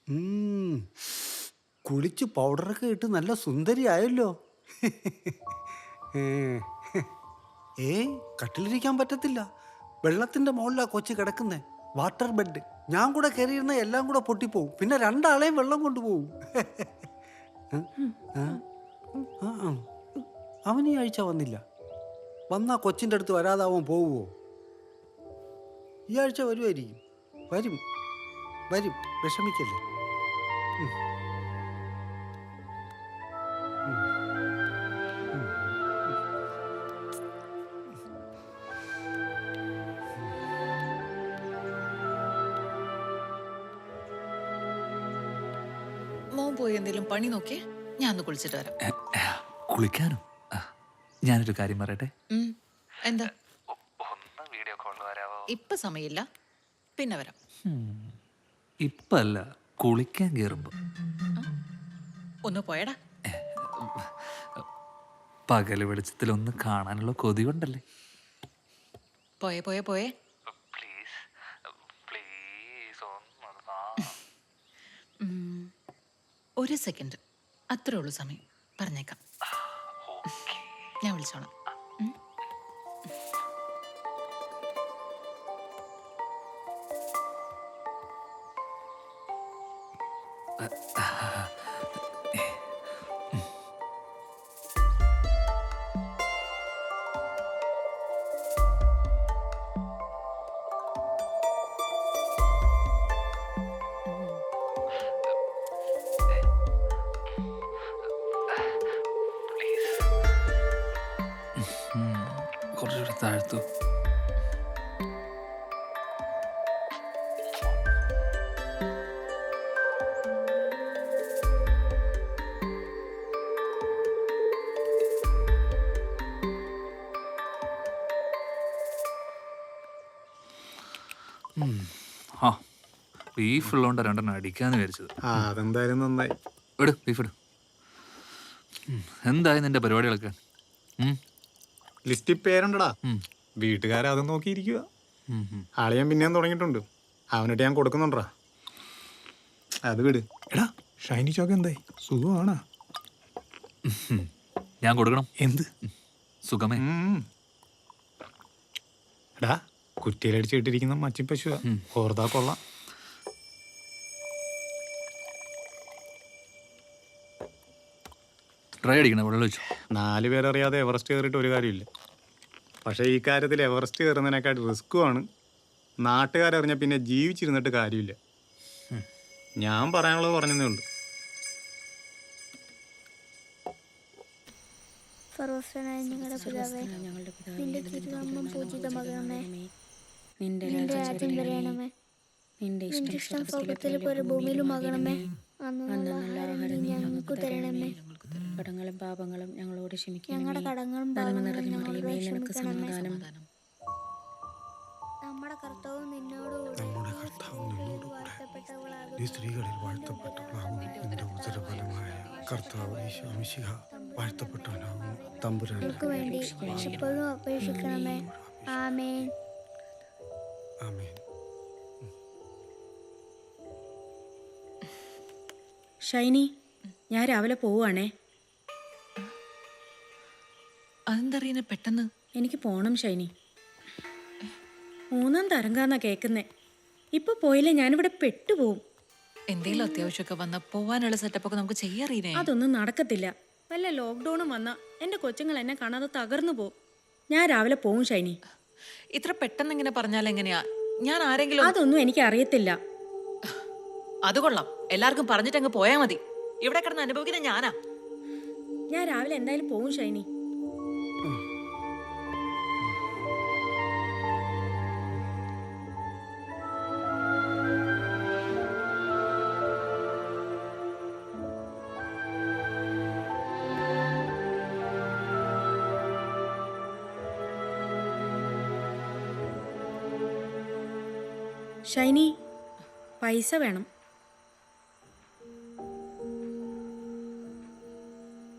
ഉം. കുളിച്ച് പൗഡറൊക്കെ ഇട്ട് നല്ല സുന്ദരിയായല്ലോ. ഏ. ഏയ് കട്ടിലിരിക്കാൻ പറ്റത്തില്ല. വെള്ളത്തിന്റെ മുകളിലാ കൊച്ചു കിടക്കുന്നേ. Water bed. ഞാൻ കൂടെ കയറിയിരുന്ന എല്ലാം കൂടെ പൊട്ടിപ്പോവും. പിന്നെ രണ്ടാളെയും വെള്ളം കൊണ്ടുപോകും. അവൻ ഈ ആഴ്ച വന്നില്ല. വന്നാ കൊച്ചിൻ്റെ അടുത്ത് വരാതാവൻ പോവുമോ? ഈ ആഴ്ച വരുമായിരിക്കും. വരും വരും, വിഷമിക്കല്ലേ. ഉം. ഉം. ഉം. മോൻ പോയി എന്തെങ്കിലും പണി നോക്കിയേ, ഞാൻ ഒന്ന് കുളിച്ചിട്ട് വരാം. കുളിക്കാനോ? ഞാനൊരു കാര്യം പറയട്ടെ. എന്താ? ഒന്ന് വീഡിയോ കോൾ വരാവോ? ഇപ്പൊ സമയമില്ല, പിന്നെ വരാം. ഇപ്പല്ല, കുളിക്കാൻ കയറുമ്പോ. ഒന്ന് പോയടാ. പകല് വെളിച്ചത്തിൽ ഒന്ന് കാണാനുള്ള കൊതി കൊണ്ടല്ലേ. പോയേ പോയേ പോയേ. പ്ലീസ് പ്ലീസ് ഒരു സെക്കൻഡ്, അത്രേ ഉള്ളൂ സമയം. പറഞ്ഞേക്കാം, ഞാൻ വിളിച്ചോളാം. കുറച്ചുകൂടി താഴ്ത്തു. ആ ബീഫ് ഉള്ളതുകൊണ്ട് രണ്ടെണ്ണം അടിക്കാന്ന് വിചാരിച്ചത്. അതെന്തായാലും നന്നായി. ഇട് ബീഫ് ഇട്. എന്തായി നിന്റെ പരിപാടികളൊക്കെ? ലിസ്റ്റിൽ പേരുണ്ടടാ. വീട്ടുകാരെ അത് നോക്കിയിരിക്കുക. ആളെ പിന്നെയും തുടങ്ങിയിട്ടുണ്ട്. അവനിട്ട് ഞാൻ കൊടുക്കുന്നുണ്ടാ. അത് വിട്. എടാ ഷൈനി ചോക്ക് എന്തായി? സുഖമാണോ? ഞാൻ കൊടുക്കണം. എന്ത് സുഖമേ. എടാ കുറ്റിയിലടിച്ചിട്ടിരിക്കുന്ന മച്ചിപ്പശുവാ. ഓർത്താ കൊള്ളാം. ട്രൈ അടിക്കണം, വെള്ളം വെച്ചു. 4 പേരറിയാതെ എവറസ്റ്റ് കയറിയിട്ട് ഒരു കാര്യമില്ല. പക്ഷേ ഈ കാര്യത്തിൽ എവറസ്റ്റ് കയറുന്നതിനേക്കാൾ റിസ്ക്കുമാണ്. നാട്ടുകാരറിഞ്ഞാൽ പിന്നെ ജീവിച്ചിരുന്നിട്ട് കാര്യമില്ല. ഞാൻ പറയാനുള്ളത് പറഞ്ഞതേ ഉള്ളൂ. സർവസ്വനായ ഞങ്ങളുടെ പിതാവേ, നിന്റെ തിരുനാമം പൂജിതമാകണമേ. നിന്റെ രാജ്യം വരയണമേ. നിന്റെ ഇഷ്ടം സ്വർഗ്ഗത്തിലെ പോലെ ഭൂമിയിലുമാകണമേ. അന്നുള്ള ആഹാരം നീ ഞങ്ങൾക്ക് തരണമേ. കടങ്ങളും പാപങ്ങളും ഞങ്ങളോട് ക്ഷമിക്കണമേ. ഞങ്ങളുടെ കടങ്ങളും പാപങ്ങളും ഞങ്ങളോട് ക്ഷമിക്കണമേ. നമ്മുടെ കർത്താവും നിന്നോടുകൂടെ നീ സ്ത്രീകളിൽ വാഴ്ത്തപ്പെട്ടവളാകുന്നു. നിന്റെ ഉദരഫലമായ കർത്താവ് ഈശോ മിശിഹ വാഴ്ത്തപ്പെട്ടവനാകുന്നു. തമ്പുരാൻ ഞങ്ങൾക്ക് വേണ്ടി ഇപ്പോഴും അപേക്ഷിക്കണമേ. ആമേൻ. ആമേൻ. ഷൈനി, ഞാൻ രാവിലെ പോവുകയാണേ. അതെന്തറിയുന്ന പെട്ടെന്ന്? എനിക്ക് പോണം ഷൈനി. 3-ാം തരംഗാന്നാ കേൾക്കുന്നേ. ഇപ്പൊ പോയില്ലേ ഞാനിവിടെ പെട്ടുപോകും. എന്തെങ്കിലും അത്യാവശ്യമൊക്കെ വന്ന പോവാനുള്ള സെറ്റപ്പൊക്കെ നമുക്ക് ചെയ്യാറിയേ. അതൊന്നും നടക്കത്തില്ല. വല്ല ലോക്ക്ഡൌണും വന്ന എന്റെ കൊച്ചുങ്ങൾ എന്നെ കാണാതെ തകർന്നു പോകും. ഞാൻ രാവിലെ പോവും ഷൈനി. ഇത്ര പെട്ടെന്ന് ഇങ്ങനെ പറഞ്ഞാൽ എങ്ങനെയാ? ഞാൻ ആരെങ്കിലും അതൊന്നും എനിക്ക് അറിയത്തില്ല. അത് കൊള്ളാം, എല്ലാവർക്കും പറഞ്ഞിട്ടങ്ങ് പോയാ മതി. ഇവിടെ കിടന്ന് അനുഭവിക്കുന്ന ഞാനാ. ഞാൻ രാവിലെ എന്തായാലും പോവും ഷൈനി. ഷൈനി, പൈസ വേണം.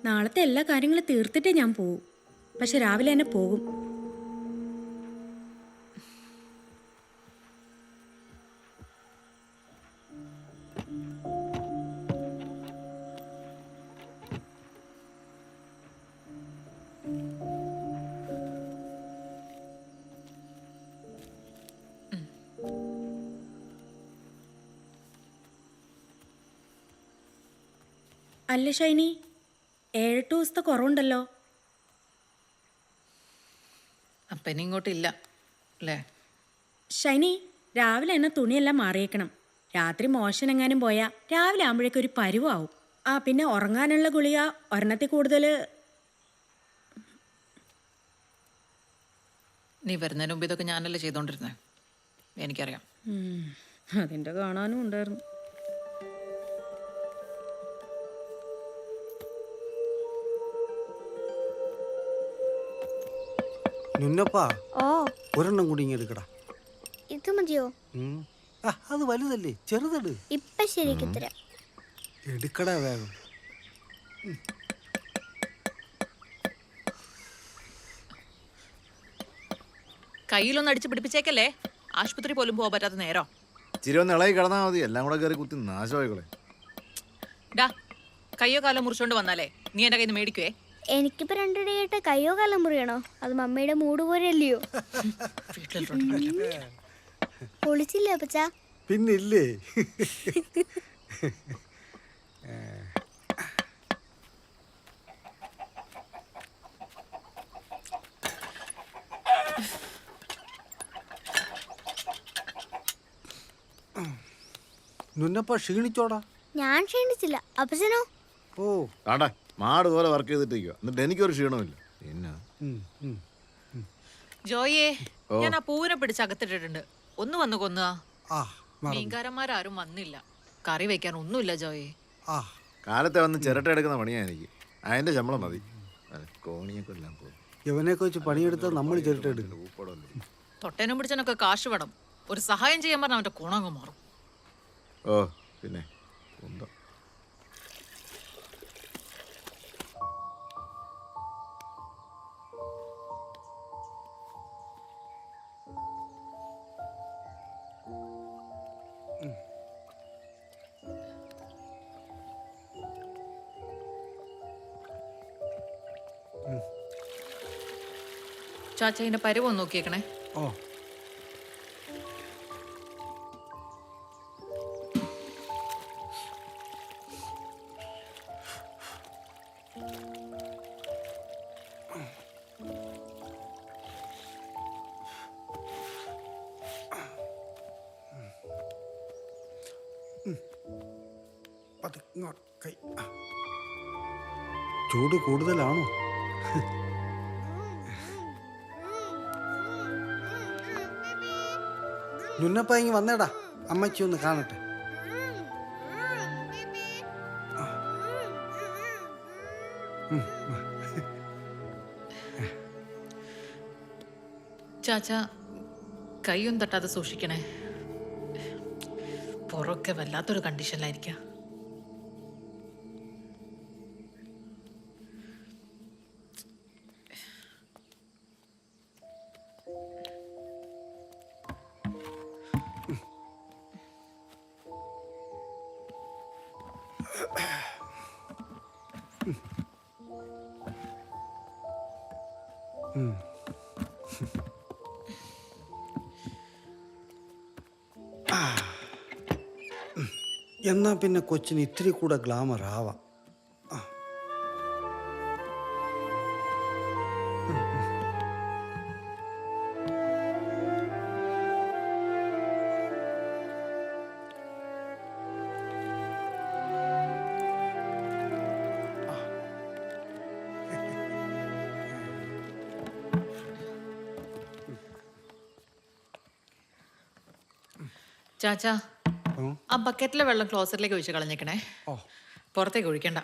നാളത്തെ എല്ലാ കാര്യങ്ങളും തീർത്തിട്ടേ ഞാൻ പോവും. പക്ഷെ രാവിലെ തന്നെ പോകും. അല്ല ഷൈനി, 7-8 ദിവസത്തെ കുറവുണ്ടല്ലോ. അപ്പൊ ഇനി ഇങ്ങോട്ടില്ല അല്ലേ? ഷൈനി, രാവിലെ എന്നെ തുണിയെല്ലാം മാറിയേക്കണം. രാത്രി മോഷൻ എങ്ങാനും പോയാൽ രാവിലെ ആകുമ്പോഴേക്കും ഒരു പരുവാവും. ആ പിന്നെ ഉറങ്ങാനുള്ള ഗുളിക ഒരെണ്ണത്തിൽ കൂടുതൽ. നീ വരുന്നതിന് മുമ്പ് ഇതൊക്കെ ഞാനല്ലേ ചെയ്തോണ്ടിരുന്നേ, എനിക്കറിയാം. അതിൻ്റെ കാണാനും ഉണ്ടായിരുന്നു. നുന്നപ്പാ, ഓ ഒരെണ്ണം കൂടി ഇങ്ങനെ എടുക്കടാ. ഇത് മതിയോ? അത് വലുതല്ലേ, ചെറുതെട്. ഇപ്പൊ ശരിക്ക് തരാം. എടുക്കടാ വേഗം. കയ്യിലൊന്ന് അടിച്ച് പിടിപ്പിച്ചേക്കല്ലേ, ആശുപത്രി പോലും പോകാൻ പറ്റാത്ത നേരോ. ഇച്ചിരി ഒന്ന് ഇളകി കിടന്നാൽ മതി, എല്ലാം കൂടെ കയറി കുത്തി നാശമായിക്കളെ. ഡാ, കയ്യോ കാലോ മുറിച്ചോണ്ട് വന്നാലേ നീ എന്റെ കയ്യിൽ നിന്ന് മേടിക്കുവേ. എനിക്കിപ്പോ 2 ഡേയായിട്ട് കയ്യോ കാലം മുറിയണോ? അത് മമ്മിയുടെ മൂട് പോലെ അല്ലയോ? പൊളിച്ചില്ലേ അപ്പച്ചാ? പിന്നില്ലേ. നുന്നപ്പ ക്ഷീണിച്ചോടാ? ഞാൻ ക്ഷീണിച്ചില്ല. അപ്പച്ചനോ? ഓ. കാണ്ടാ മാട് പോലെ വർക്ക് ചെയ്തിട്ടിരിക്കുക, എന്നിട്ട് എനിക്കൊരു ക്ഷീണമില്ല. പിന്നെ ഉം, ഉം. ജോയിയെ, ഞാൻ ആ പൂവിനെ പിടിച്ച് അകത്തിട്ടിട്ടുണ്ട്. ഒന്ന് വന്ന് കൊന്നുക. ആ മറന്നു. മീൻകാരന്മാരും വന്നില്ല, കറി വെക്കാൻ ഒന്നുമില്ല ജോയെ. ആ കാലത്തെ വന്ന് ചിരട്ട എടുക്കുന്ന പണിയാ എനിക്ക്. അതിന്റെ ശമ്പളം മതി. കോണിയൊക്കെ എല്ലാം പോകും. യവനെയൊക്കെ വെച്ച് പണിയെടുത്താൽ നമ്മൾ ചെറുട്ടെടുക്കും. തൊട്ടേനും പിടിച്ചനൊക്കെ കാശ് വേണം. ഒരു സഹായം ചെയ്യാൻ പറഞ്ഞാൽ അവന്റെ ഗുണങ്ങ് മാറും. ഓ പിന്നെ ഉണ്ടോ. ചാച്ച ഇതിന്റെ പരുവൊന്ന് നോക്കിയേക്കണേ. ഓ. കൈ ചൂട് കൂടുതലാണോ? നുന്നപ്പ ഇങ്ങ് വന്നേടാ, അമ്മച്ചി ഒന്ന് കാണട്ടെ. ചാച്ച, കൈയൊന്നും തട്ടാതെ സൂക്ഷിക്കണേ. പുറമൊക്കെ വല്ലാത്തൊരു കണ്ടീഷനിലായിരിക്കാം. എന്നാ പിന്നെ കൊച്ചിന് ഇത്തിരി കൂടെ ഗ്ലാമർ ആവാം. ചാച്ച, ആ ബക്കറ്റിലെ വെള്ളം ക്ലോസറ്റിലേക്ക് ഒഴിച്ച് കളഞ്ഞേക്കണേ. പുറത്തേക്ക് ഒഴിക്കണ്ട.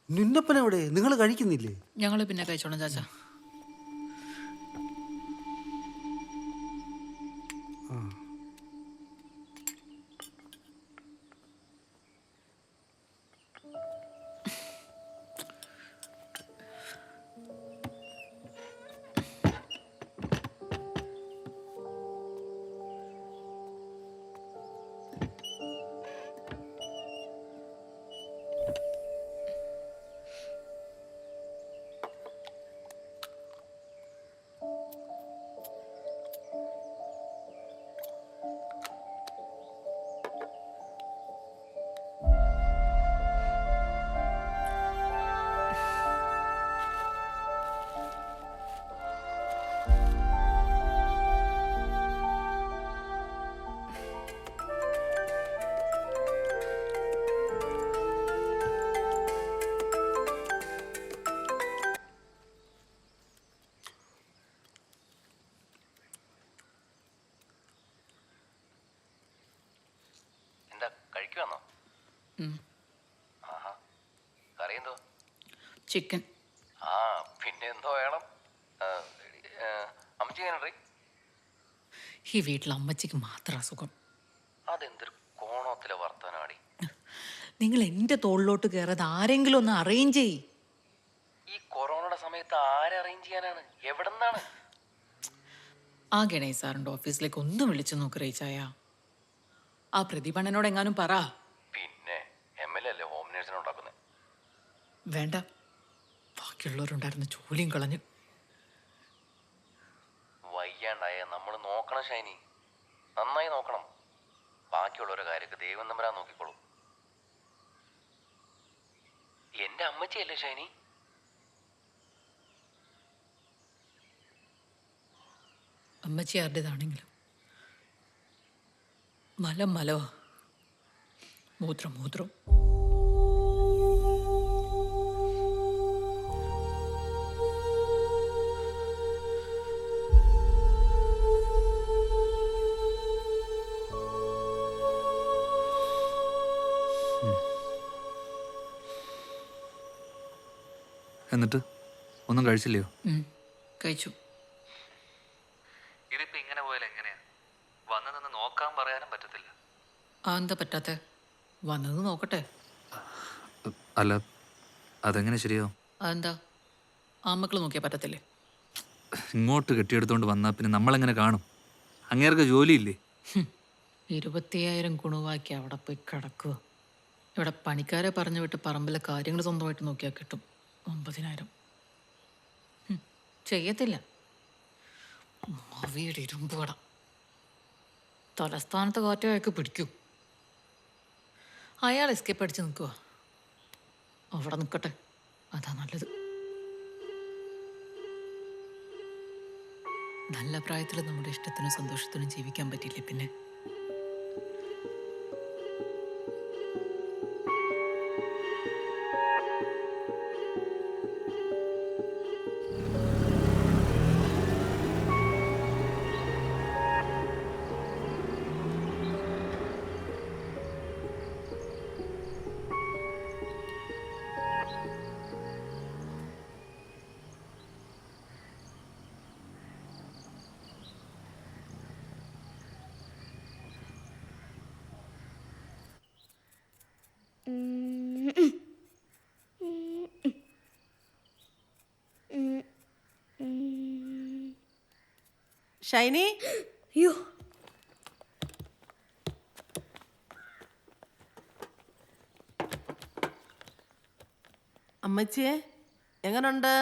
നിന്നപ്പൻ എവിടെ? നിങ്ങൾ കഴിക്കുന്നില്ലേ? ഞങ്ങൾ പിന്നെ കഴിച്ചോളാം ചാച്ച. ചിക്കൻ. പിന്നെ എന്തോ വേണം? അമ്മച്ചി എങ്ങനെ? ഈ വീട്ടിൽ അമ്മച്ചിക്ക് മാത്രം അസുഖം. അതെന്തൊരു കോണത്തിലെ വർത്തനാടി. നിങ്ങൾ എൻ്റെ തോളിലോട്ട് കയറാതെ ആരെങ്കിലും ഒന്ന് അറേഞ്ച് ചെയ്യ്. ഈ കൊറോണയുടെ സമയത്ത് ആരെ അറേഞ്ച് ചെയ്യാനാണ്? എവിടെന്നാണ്? ആ ഗണേശ് സാറിൻ്റെ ഓഫീസിലേക്ക് ഒന്ന് വിളിച്ചു നോക്ക് റീച്ചായ. ആ പ്രതിഭണ്ണനോട് എങ്ങാനും പറ. പിന്നെ MLA അല്ലേ ഹോം നേഴ്സിനെ ഉണ്ടാക്കുന്നത്? വേണ്ട, ബാക്കിയുള്ളവരുണ്ടായിരുന്ന ജോലിയും കളഞ്ഞു. വയ്യാണ്ടായ നമ്മൾ നോക്കണം ഷൈനി, നന്നായി നോക്കണം. ബാക്കിയുള്ളവരുടെ കാര്യമൊക്കെ ദൈവം തമ്പുരാൻ നോക്കിക്കോളൂ. എന്റെ അമ്മച്ചിയല്ലേ ഷൈനി? അമ്മച്ചി ആരുടേതാണെങ്കിലും മലം മലവാ, മൂത്രം മൂത്രം. എന്നിട്ട് ഒന്നും കഴിച്ചില്ലയോ? കഴിച്ചു. ഇതിപ്പോ ഇങ്ങനെ പോയാൽ എങ്ങനെയാ? വന്ന് നിന്ന് നോക്കാൻ പറയാനും പറ്റത്തില്ല. ആ എന്താ പറ്റാത്ത? വന്നത് നോക്കട്ടെ. അല്ല, അതെങ്ങനെ ശരിയാവും? അതെന്താ, ആമക്കൾ നോക്കിയാൽ പറ്റത്തില്ലേ? ഇങ്ങോട്ട് കെട്ടിയെടുത്തോണ്ട് വന്നാൽ പിന്നെ നമ്മളെങ്ങനെ കാണും? അങ്ങേർക്ക് ജോലിയില്ലേ? 25,000 കുണുവാക്കി അവിടെ പോയി കിടക്കുക. ഇവിടെ പണിക്കാരെ പറഞ്ഞു വിട്ട് പറമ്പിലെ കാര്യങ്ങൾ സ്വന്തമായിട്ട് നോക്കിയാൽ കിട്ടും 9,000. ചെയ്യത്തില്ല. മാവിയുടെ ഇരുമ്പ് കട. തലസ്ഥാനത്ത് കാറ്റ് അയാൾക്ക് പിടിക്കൂ. അയാൾ എസ്കേപ്പ് അടിച്ച് നിൽക്കുക. അവിടെ നിൽക്കട്ടെ, അതാ നല്ലത്. നല്ല പ്രായത്തിൽ നമ്മുടെ ഇഷ്ടത്തിനും സന്തോഷത്തിനും ജീവിക്കാൻ പറ്റില്ലേ പിന്നെ? ഷൈനി, അയ്യോ, അമ്മച്ചിയെ എങ്ങനുണ്ട്?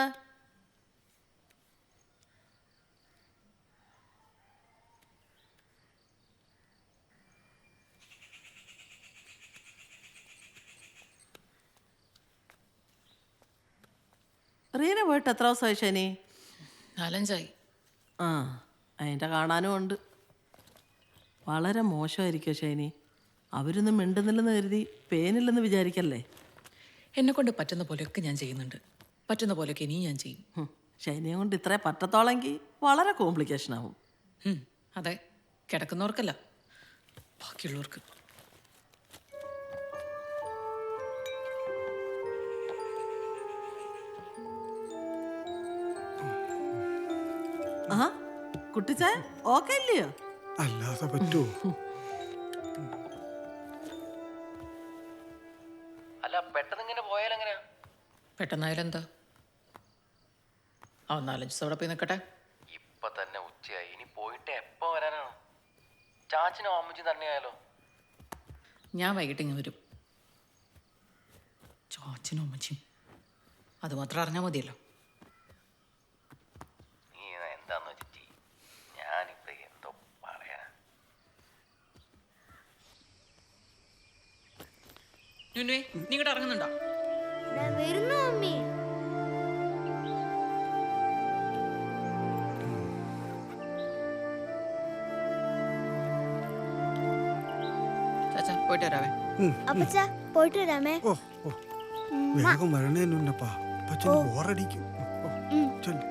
റീന പോയിട്ട് എത്ര ദിവസമായി ഷൈനി? 4-5 ആ, അതിൻ്റെ കാണാനും ഉണ്ട്. വളരെ മോശമായിരിക്കും ഷൈനി. അവരൊന്നും മിണ്ടുന്നില്ലെന്ന് കരുതി പേനില്ലെന്ന് വിചാരിക്കല്ലേ. എന്നെ കൊണ്ട് പറ്റുന്ന പോലെയൊക്കെ ഞാൻ ചെയ്യുന്നുണ്ട്. പറ്റുന്ന പോലെയൊക്കെ ഇനിയും ഞാൻ ചെയ്യും. ഷൈനിയെ കൊണ്ട് ഇത്രേ പറ്റത്തോളെങ്കിൽ വളരെ കോംപ്ലിക്കേഷൻ ആവും. അതെ, കിടക്കുന്നവർക്കല്ല, ബാക്കിയുള്ളവർക്ക്. ആ കുട്ടിച്ചേ ഓക്കെ ഇല്ലയോ? അല്ലാതെ പറ്റുമോ? അല്ല പെട്ടെന്ന് ഇങ്ങനെ പോയാലെങ്ങനെയാ? പെട്ടെന്നായാലും എന്താ? ആ 4-5 ദിവസം അവിടെ പോയി നിൽക്കട്ടെ. ഇപ്പൊ തന്നെ ഉച്ചയായി. ഇനി പോയിട്ട് എപ്പോ വരാനാണ്? ചാച്ചനും അമ്മച്ചും തന്നെയായാലോ? ഞാൻ വൈകിട്ട് ഇങ്ങ് വരും. ചാച്ചനും അമ്മച്ചിയും അത് മാത്രം അറിഞ്ഞാൽ മതിയല്ലോ. നീ എന്താന്ന് വെച്ചി, ഞാനിപ്പോ എന്തോ പറയാ. നീ ഇങ്ങോട്ട് ഇറങ്ങുന്നുണ്ടോ? വരുന്നു മമ്മി. ചാച്ചാ പോയിട്ട് വരാവേ. അപ്പച്ച പോയിട്ട് വരാമേ. ഓ ഓ വേഗം വരണേന്നുണ്ടപ്പാ, പച്ചന് ബോറടിക്കും. ചൊല്ലു.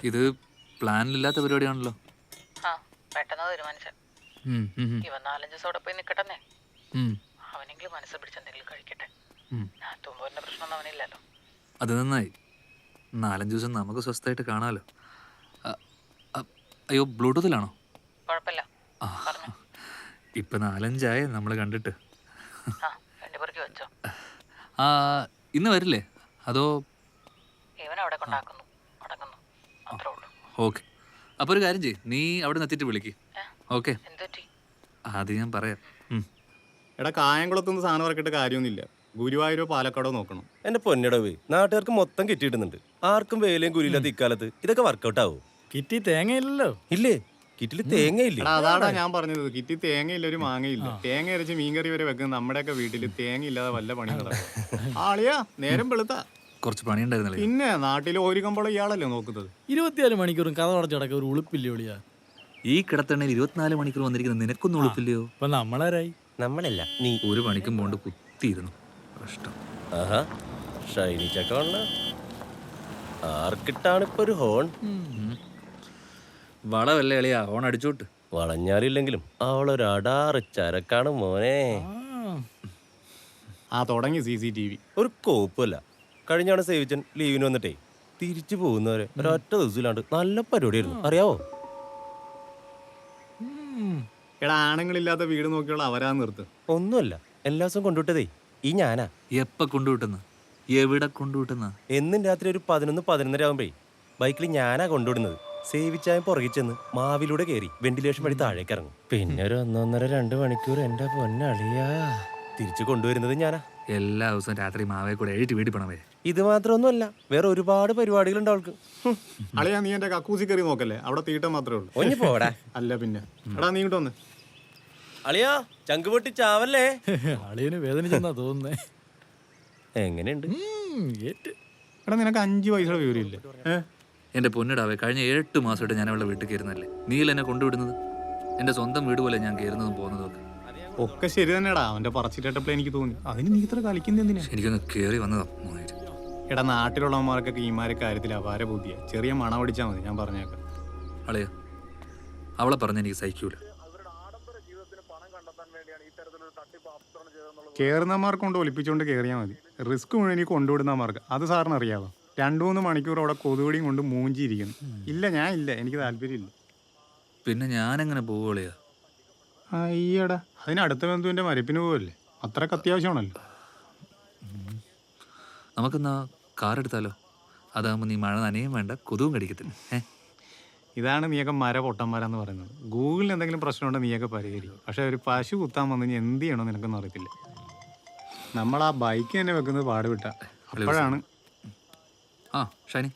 ഇത് പ്ലാനിലില്ലാത്ത പരിപാടിയാണല്ലോ. ആ പെട്ടെന്ന് തീരുമാനിച്ച. ഇവൻ 4-5 ദിവസം അവിടെ പോയി നിൽക്കട്ടെ. അവനെങ്കിലും മനസ്സ് പിടിച്ച് എന്തെങ്കിലും കഴിക്കട്ടെ. ഞാൻ തുമ്പൂരിന്റെ പ്രശ്നമൊന്നും അവനില്ലല്ലോ. അത് നന്നായി. 4-5 ദിവസം നമുക്ക് സ്വസ്ഥമായിട്ട് കാണാമല്ലോ. അയ്യോ, ബ്ലൂടൂത്തിലാണോ? കുഴപ്പമില്ല. ഇപ്പം 4-5 നമ്മൾ കണ്ടിട്ട്. രണ്ടുപേർക്ക് വെച്ചോ. ഇന്ന് വരില്ലേ അതോ? ഇവൻ അവിടെ കൊണ്ടാക്കുന്നു അടക്കുന്നു, അത്രേ ഉള്ളൂ. ഓക്കെ, അപ്പോൾ ഒരു കാര്യം ചെയ്യ്, നീ അവിടെ നിന്ന് എത്തിയിട്ട് വിളിക്ക്. ഓക്കെ, എന്തുപറ്റി? അത് ഞാൻ പറയാം. എടാ കായംകുളത്തൊന്നും സാധനം ഇറക്കിയിട്ട് കാര്യമൊന്നുമില്ല. ഗുരുവായൂരോ പാലക്കാടോ നോക്കണം. എന്റെ പൊന്നിടവ് നാട്ടുകാർക്ക് മൊത്തം കിട്ടിയിടുന്നുണ്ട്. ആർക്കും വേലയും കുരിയില്ലാത്ത ഇക്കാലത്ത് ഇതൊക്കെ വർക്കൗട്ട് ആവോ? കിറ്റി തേങ്ങയില്ലല്ലോ. ഇല്ലേ, കിറ്റില് തേങ്ങയില്ലേ? എടാ അതാടാ ഞാൻ പറഞ്ഞത്, കിറ്റി തേങ്ങയില്ല ഒരു മാങ്ങയില്ല. തേങ്ങ അരച്ച് മീൻകറി വരെ വെക്കുന്ന നമ്മുടെയൊക്കെ വീട്ടിൽ തേങ്ങ ഇല്ലാതെ വല്ല പണികളാണ്. ആളിയാ നേരം വെളുത്താ കുറച്ച് പണിയുണ്ടായിരുന്നല്ലേ. പിന്നെ നാട്ടിൽ ഓരിക്കുമ്പോൾ ഇയാളല്ലേ നോക്കുന്നത്. 24 മണിക്കൂറും കഥ അടച്ചടക്ക ഒരു ഉളുപ്പില്ലേ ഒളിയാ. ഈ കിടത്തണ്ണയിൽ 24 മണിക്കൂർ വന്നിരിക്കുന്ന നിനക്കൊന്നും ഉളുപ്പില്ലയോ? ഇപ്പൊ നമ്മളാരായി? നമ്മളല്ല നീ. ഒരു പണിക്കും പോണ്ട് കുത്തിയിരുന്നു. കഷ്ടം. ആഹാ, ഷൈനി ചക്കവണ്ണ ആർക്കിട്ടാണ് ഇപ്പൊ ഒരു ഹോൺ? വളവല്ലേ അളിയാ, ഓൺ അടിച്ചോട്ട്. വളഞ്ഞാലില്ലെങ്കിലും അവളൊരു അടാറ് ചരക്കാണ് മോനെ. തുടങ്ങി CCTV. ഒരു കോപ്പല്ല. കഴിഞ്ഞാണ് സേവിച്ചൻ ലീവിന് വന്നിട്ടേ തിരിച്ചു പോകുന്നവരെ ഒരൊറ്റ ദിവസമില്ലാണ്ട് നല്ല പരിപാടിയായിരുന്നു, അറിയാവോ? എടാ ആണുങ്ങളില്ലാത്ത വീട് നോക്കിയുള്ള അവരാ നിർത്ത്. ഒന്നുമല്ല, എല്ലാ ദിവസവും കൊണ്ടുവിട്ടതേ ഈ ഞാനാ. എപ്പ കൊണ്ടുവിട്ടുന്ന, എവിടെ കൊണ്ടുവിട്ടുന്ന? എന്നും രാത്രി ഒരു 11-11:30 ആകുമ്പേ ബൈക്കിൽ ഞാനാ കൊണ്ടുവിടുന്നത്. സേവിച്ചായ പുറകിൽ ചെന്ന് മാവിലൂടെ കയറി വെന്റിലേഷൻ വഴി താഴേക്ക് ഇറങ്ങും. പിന്നെ ഒരു 1-1.5-2 മണിക്കൂർ എന്റെ പൊന്നളിയാ തിരിച്ചു കൊണ്ടുവരുന്നത് ഞാനാ. എല്ലാ ദിവസവും രാത്രി മാവേ കൂടെ എഴുതി വീടി പണവേ. ഇത് മാത്രമൊന്നുമല്ല, വേറെ ഒരുപാട് പരിപാടികളുണ്ട് അവൾക്ക്. അളിയാ നീ എന്റെ കക്കൂസി കയറി നോക്കല്ലേ, അവിടെ തീട്ടം മാത്രമേ ഉള്ളൂ. ഒഞ്ഞു പോടാ. അല്ല പിന്നെ എടാ നീ ഇങ്ങോട്ട് വന്ന്. അളിയാ ചങ്ക് പൊട്ടി ചാവല്ലേ? അളിയന് വേദനിച്ചെന്നാ തോന്നുന്നേ. എങ്ങനെയുണ്ട്? എടാ നിനക്ക് 5 പൈസയുടെ വിവരമില്ല. എൻ്റെ പൊന്നിടാവേ, കഴിഞ്ഞ 8 മാസമായിട്ട് ഞാൻ അവളുടെ വീട്ടിൽ കയറുന്നല്ലേ. നീല എന്നെ കൊണ്ടുവിടുന്നത്. എൻ്റെ സ്വന്തം വീട് പോലെ ഞാൻ കയറുന്നതും പോകുന്നതും ഒക്കെ. ഒക്കെ ശരി തന്നെടാ, അവന്റെ പറച്ചിട്ടപ്പോൾ എനിക്ക് തോന്നി. അതിന് നീ ഇത്ര കളിക്കുന്ന എന്തിനാ? എനിക്കൊന്ന് കയറി വന്നതാ. എടാ നാട്ടിലുള്ളവന്മാർക്കൊക്കെ ഈമാരെ കാര്യത്തിൽ അപാര ബുദ്ധിയാ. ചെറിയ മണം അടിച്ചാൽ മതി, ഞാൻ പറഞ്ഞേക്കാം. അളയോ, അവളെ പറഞ്ഞ എനിക്ക് സഹിക്കൂല. കയറുന്നമാർക്ക് കൊണ്ട് ഒലിപ്പിച്ചുകൊണ്ട് കയറിയാൽ മതി. റിസ്ക് മുഴുവൻ എനിക്ക് കൊണ്ടുവിടുന്നമാർക്ക്. അത് സാറിന് അറിയാവോ? 2-3 മണിക്കൂർ അവിടെ കൊതുകുടിയും കൊണ്ട് മൂഞ്ചിയിരിക്കുന്നു. ഇല്ല ഞാൻ ഇല്ല, എനിക്ക് താല്പര്യമില്ല. പിന്നെ ഞാനെങ്ങനെ പോവുകയാ? അയ്യടാ, അതിന് അടുത്ത ബന്ധുവിന്റെ മരപ്പിന് പോവല്ലേ, അത്രക്ക് അത്യാവശ്യമാണല്ലോ. നമുക്കെന്നാ കാർ എടുത്താലോ? അതാകുമ്പോൾ നീ മഴ നനയും വേണ്ട, കൊതുവും കടിക്കത്തില്ല. ഇതാണ് നീയൊക്കെ പൊട്ടന്മാരെന്ന് പറയുന്നത്. ഗൂഗിളിന് എന്തെങ്കിലും പ്രശ്നമുണ്ടോ നീയൊക്കെ പരിഹരിക്കും. പക്ഷെ ഒരു പശു കുത്താൻ വന്നു കഴിഞ്ഞാൽ എന്ത് ചെയ്യണോ നിനക്കൊന്നും അറിയത്തില്ല. നമ്മൾ ആ ബൈക്ക് തന്നെ വെക്കുന്നത് പാടുവിട്ട. അപ്പോഴാണ് ഷൈനി